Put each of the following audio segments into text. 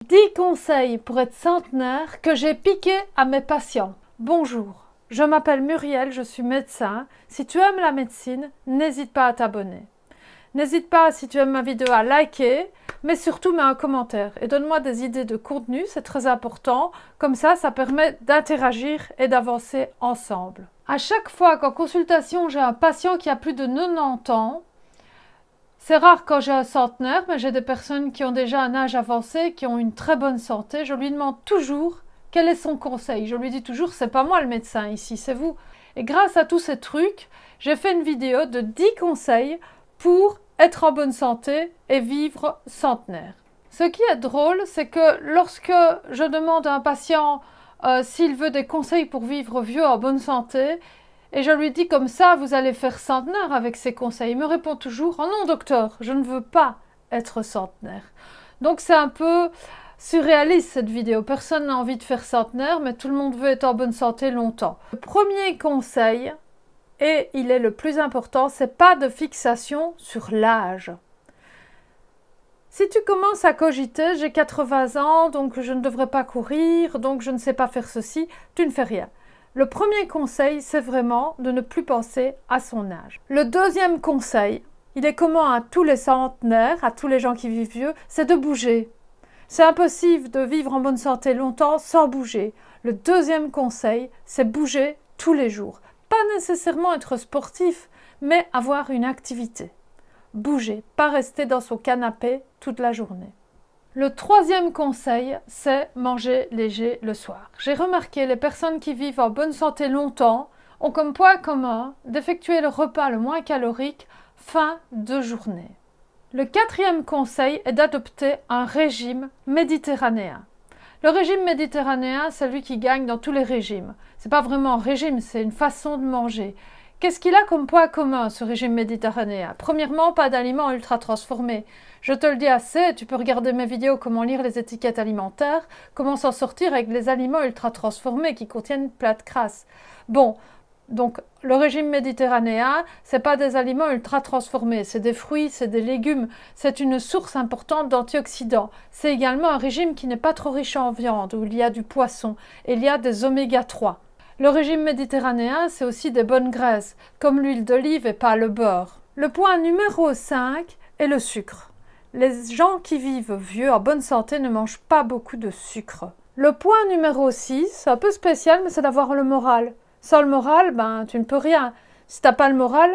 10 conseils pour être centenaire que j'ai piqués à mes patients. Bonjour, je m'appelle Muriel, je suis médecin. Si tu aimes la médecine, n'hésite pas à t'abonner. N'hésite pas, si tu aimes ma vidéo, à liker, mais surtout mets un commentaire et donne-moi des idées de contenu, c'est très important. Comme ça permet d'interagir et d'avancer ensemble. À chaque fois qu'en consultation, j'ai un patient qui a plus de 90 ans, c'est rare quand j'ai un centenaire, mais j'ai des personnes qui ont déjà un âge avancé, qui ont une très bonne santé. Je lui demande toujours quel est son conseil. Je lui dis toujours, c'est pas moi le médecin ici, c'est vous. Et grâce à tous ces trucs, j'ai fait une vidéo de 10 conseils pour être en bonne santé et vivre centenaire. Ce qui est drôle, c'est que lorsque je demande à un patient s'il veut des conseils pour vivre vieux en bonne santé, et je lui dis comme ça, vous allez faire centenaire avec ces conseils. Il me répond toujours, oh non docteur, je ne veux pas être centenaire. Donc c'est un peu surréaliste cette vidéo. Personne n'a envie de faire centenaire, mais tout le monde veut être en bonne santé longtemps. Le premier conseil, et il est le plus important, c'est pas de fixation sur l'âge. Si tu commences à cogiter, j'ai 80 ans, donc je ne devrais pas courir, donc je ne sais pas faire ceci, tu ne fais rien. Le premier conseil, c'est vraiment de ne plus penser à son âge. Le deuxième conseil, il est commun à tous les centenaires, à tous les gens qui vivent vieux, c'est de bouger. C'est impossible de vivre en bonne santé longtemps sans bouger. Le deuxième conseil, c'est bouger tous les jours. Pas nécessairement être sportif, mais avoir une activité. Bouger, pas rester dans son canapé toute la journée. Le troisième conseil, c'est manger léger le soir. J'ai remarqué les personnes qui vivent en bonne santé longtemps ont comme point commun d'effectuer le repas le moins calorique fin de journée. Le quatrième conseil est d'adopter un régime méditerranéen. Le régime méditerranéen, c'est celui qui gagne dans tous les régimes. C'est pas vraiment un régime, c'est une façon de manger. Qu'est-ce qu'il a comme point commun, ce régime méditerranéen? Premièrement, pas d'aliments ultra transformés. Je te le dis assez, tu peux regarder mes vidéos comment lire les étiquettes alimentaires, comment s'en sortir avec les aliments ultra transformés qui contiennent plein de crasse. Bon, donc le régime méditerranéen, c'est pas des aliments ultra transformés, c'est des fruits, c'est des légumes, c'est une source importante d'antioxydants. C'est également un régime qui n'est pas trop riche en viande, où il y a du poisson, et il y a des oméga 3. Le régime méditerranéen, c'est aussi des bonnes graisses, comme l'huile d'olive et pas le beurre. Le point numéro 5 est le sucre. Les gens qui vivent vieux en bonne santé ne mangent pas beaucoup de sucre. Le point numéro 6, c'est un peu spécial, mais c'est d'avoir le moral. Sans le moral, tu ne peux rien. Si tu n'as pas le moral,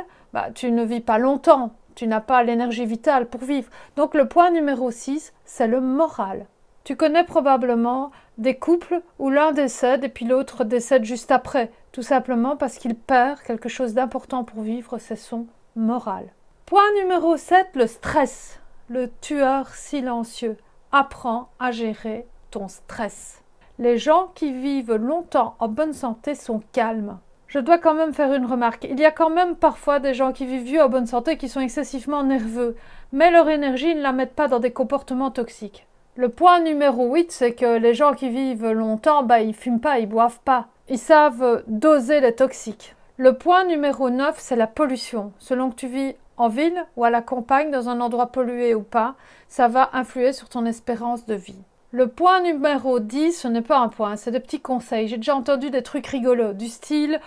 tu ne vis pas longtemps. Tu n'as pas l'énergie vitale pour vivre. Donc le point numéro 6, c'est le moral. Tu connais probablement des couples où l'un décède et puis l'autre décède juste après, tout simplement parce qu'il perd quelque chose d'important pour vivre, c'est son moral. Point numéro 7, le stress, le tueur silencieux. Apprends à gérer ton stress. Les gens qui vivent longtemps en bonne santé sont calmes. Je dois quand même faire une remarque. Il y a quand même parfois des gens qui vivent vieux en bonne santé qui sont excessivement nerveux, mais leur énergie, ils ne la mettent pas dans des comportements toxiques. Le point numéro 8, c'est que les gens qui vivent longtemps, ils fument pas, ils boivent pas. Ils savent doser les toxiques. Le point numéro 9, c'est la pollution. Selon que tu vis en ville ou à la campagne, dans un endroit pollué ou pas, ça va influer sur ton espérance de vie. Le point numéro 10, ce n'est pas un point, c'est des petits conseils. J'ai déjà entendu des trucs rigolos, du style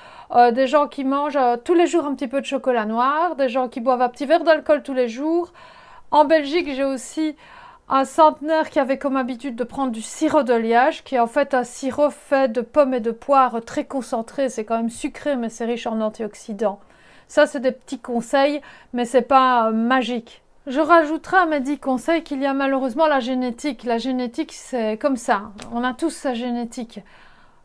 des gens qui mangent tous les jours un petit peu de chocolat noir, des gens qui boivent un petit verre d'alcool tous les jours. En Belgique, j'ai aussi un centenaire qui avait comme habitude de prendre du sirop de liège, qui est en fait un sirop fait de pommes et de poires très concentré. C'est quand même sucré, mais c'est riche en antioxydants. Ça, c'est des petits conseils, mais c'est pas magique. Je rajouterai à mes 10 conseils qu'il y a malheureusement la génétique. La génétique, c'est comme ça. On a tous sa génétique.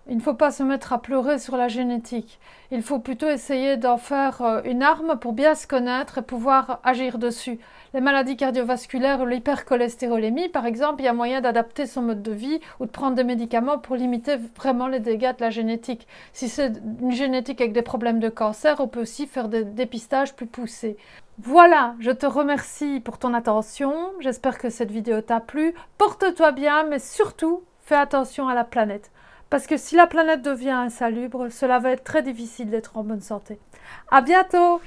Il ne faut pas se mettre à pleurer sur la génétique. Il faut plutôt essayer d'en faire une arme pour bien se connaître et pouvoir agir dessus. Les maladies cardiovasculaires ou l'hypercholestérolémie, par exemple, il y a moyen d'adapter son mode de vie ou de prendre des médicaments pour limiter vraiment les dégâts de la génétique. Si c'est une génétique avec des problèmes de cancer, on peut aussi faire des dépistages plus poussés. Voilà, je te remercie pour ton attention. J'espère que cette vidéo t'a plu. Porte-toi bien, mais surtout, fais attention à la planète. Parce que si la planète devient insalubre, cela va être très difficile d'être en bonne santé. À bientôt!